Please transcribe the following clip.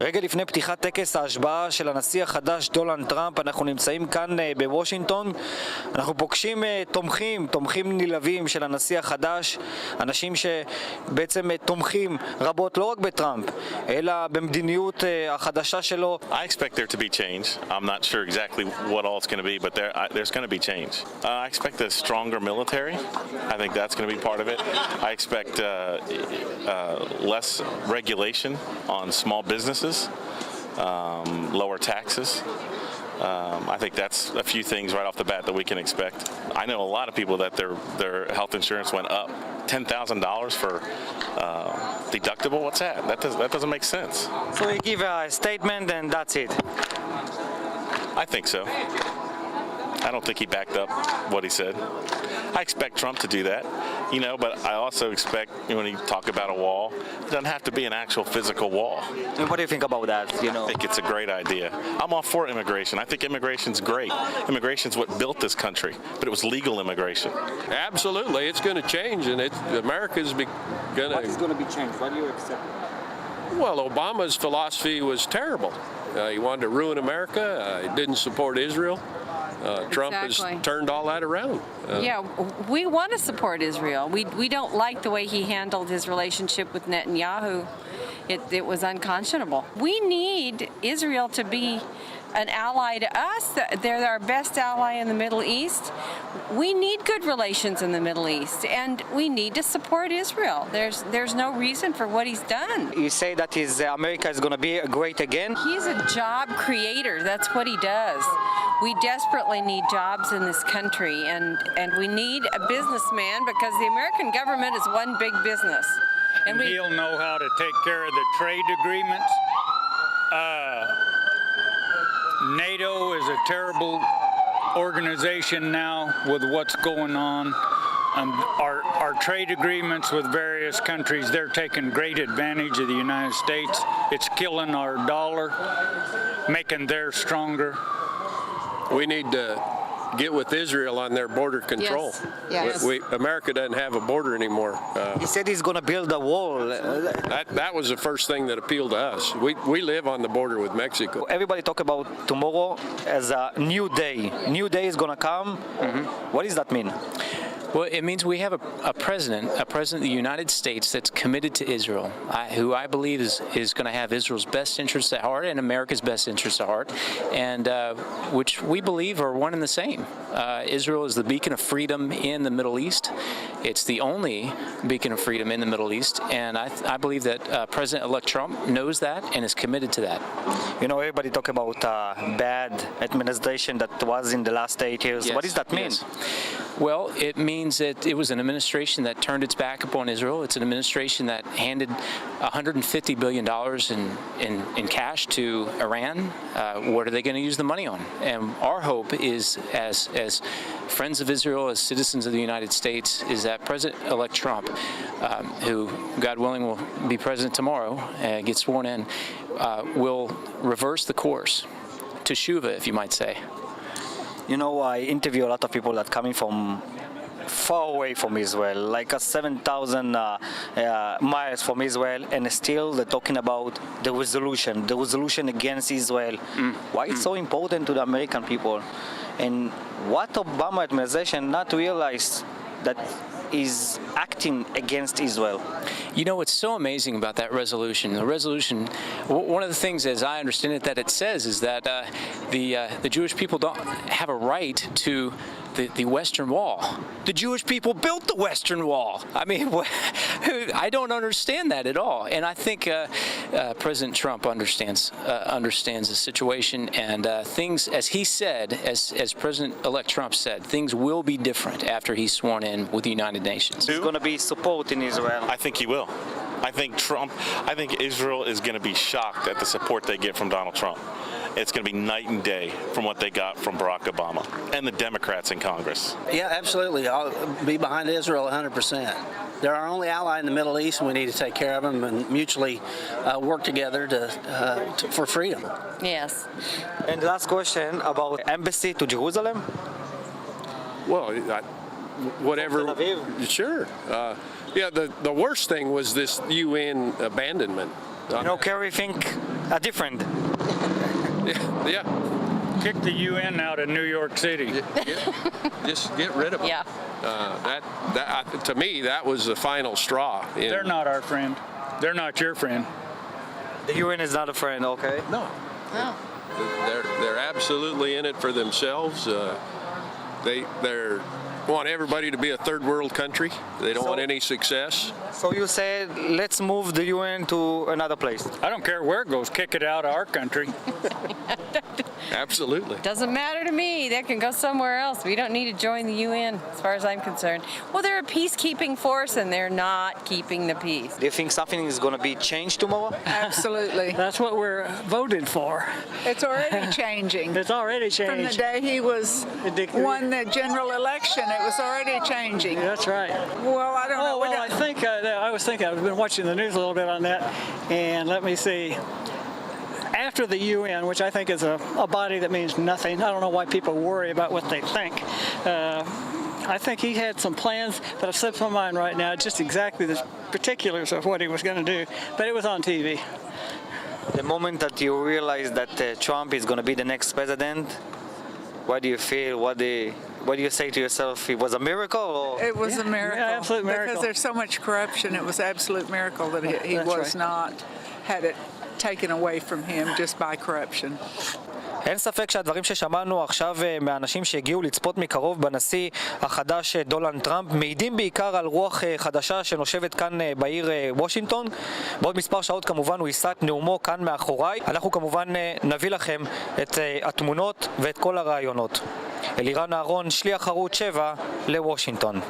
רגע לפני פתיחת טקס ההשבעה של הנשיא החדש דונלד טראמפ, אנחנו נמצאים כאן בוושינגטון. אנחנו פוגשים תומכים נלהבים של הנשיא החדש, אנשים שבעצם תומכים רבות לא רק בטראמפ, אלא במדיניות החדשה שלו. I expect there to be change. I'm not sure exactly what all it's going to be, but there's going to be change. I expect a stronger military. I think that's going to be part of it. I expect less regulation on small businesses. Lower taxes. I think that's a few things right off the bat that we can expect. I know a lot of people that their health insurance went up. $10,000 for deductible? What's that? That doesn't make sense. So he give a statement and that's it? I think so. I don't think he backed up what he said. I expect Trump to do that, but I also expect when you talk about a wall, it doesn't have to be an actual physical wall. And what do you think about that? I think it's a great idea. I'm all for immigration. I think immigration's great. Immigration's what built this country, but it was legal immigration. Absolutely, it's going to change, and America's going to... What is going to be changed? What do you accept? Well, Obama's philosophy was terrible. He wanted to ruin America. He didn't support Israel. Trump has turned all that around. Yeah, we want to support Israel. We don't like the way he handled his relationship with Netanyahu. It was unconscionable. We need Israel to be an ally to us. They're our best ally in the Middle East. We need good relations in the Middle East, and we need to support Israel. There's no reason for what he's done. You say that America is going to be great again? He's a job creator. That's what he does. We desperately need jobs in this country, and we need a businessman because the American government is one big business. And he'll know how to take care of the trade agreements. NATO is a terrible organization now with what's going on. Our trade agreements with various countries, they're taking great advantage of the United States. It's killing our dollar, making theirs stronger. We need to get with Israel on their border control. Yes. America doesn't have a border anymore. He said he's going to build a wall. That was the first thing that appealed to us. We live on the border with Mexico. Everybody talk about tomorrow as a new day. New day is going to come. Mm-hmm. What does that mean? Well, it means we have a president of the United States that's committed to Israel, who I believe is going to have Israel's best interests at heart and America's best interests at heart, and which we believe are one and the same. Israel is the beacon of freedom in the Middle East. It's the only beacon of freedom in the Middle East, and I believe that President-elect Trump knows that and is committed to that. Everybody talk about bad administration that was in the last 8 years. Yes. What does that mean? Yes. Well, it means that it was an administration that turned its back upon Israel. It's an administration that handed $150 billion in cash to Iran. What are they going to use the money on? And our hope is, as friends of Israel, as citizens of the United States, is that President-elect Trump, who, God willing, will be president tomorrow, gets sworn in, will reverse the course to Sheva, if you might say. I interview a lot of people that coming from far away from Israel, like 7,000 miles from Israel, and still they're talking about the resolution against Israel. Why it's so important to the American people, and what Obama administration not realize that is acting against Israel. What's so amazing about that resolution? The resolution, one of the things, as I understand it, that it says is that the Jewish people don't have a right to the Western Wall. The Jewish people built the Western Wall. I mean, I don't understand that at all. And I think President Trump understands the situation, and things, as he said, as President-elect Trump said, things will be different after he's sworn in with the United Nations. There's going to be support in Israel. I think he will. I think Israel is going to be shocked at the support they get from Donald Trump. It's going to be night and day from what they got from Barack Obama and the Democrats in Congress. Yeah, absolutely. I'll be behind Israel 100%. They're our only ally in the Middle East, and we need to take care of them and mutually work together for freedom. Yes. And the last question about embassy to Jerusalem? Well, whatever. Tel Aviv. Sure. The worst thing was this UN abandonment. Kerry think A different. Yeah. Kick the UN out of New York City. Just get rid of them. Yeah. To me, that was the final straw. They're not our friend. They're not your friend. The UN is not a friend, okay? No. No. They're absolutely in it for themselves. They want everybody to be a third world country. They don't want any success. So you said, let's move the UN to another place. I don't care where it goes. Kick it out of our country. Absolutely. Doesn't matter to me. They can go somewhere else. We don't need to join the UN, as far as I'm concerned. Well, they're a peacekeeping force, and they're not keeping the peace. Do you think something is going to be changed tomorrow? Absolutely. That's what we're voted for. It's already changing. It's already changed. From the day he won the general election, it was already changing. That's right. Well, I don't know. Oh, well, I was thinking, I've been watching the news a little bit on that, and let me see. After the UN, which I think is a body that means nothing, I don't know why people worry about what they think. I think he had some plans that have slipped my mind right now, just exactly the particulars of what he was going to do, but it was on TV. The moment that you realize that Trump is going to be the next president, what do you feel? What do you say to yourself? It was a miracle? Or? It was a miracle. Yeah, absolute miracle. Because there's so much corruption, it was an absolute miracle that he was not, had it taken away from him just by corruption. אין ספק שהדברים ששמענו עכשיו מהאנשים שהגיעו לצפות מקרוב בנשיא החדש דונלד טראמפ מעידים בעיקר על רוח חדשה שנושבת כאן בעיר וושינגטון. בעוד מספר שעות כמובן הוא יישא את נאומו כאן מאחוריי. אנחנו כמובן נביא לכם את התמונות ואת כל הרעיונות. אלירן אהרון, שליח ערוץ 7 לוושינגטון.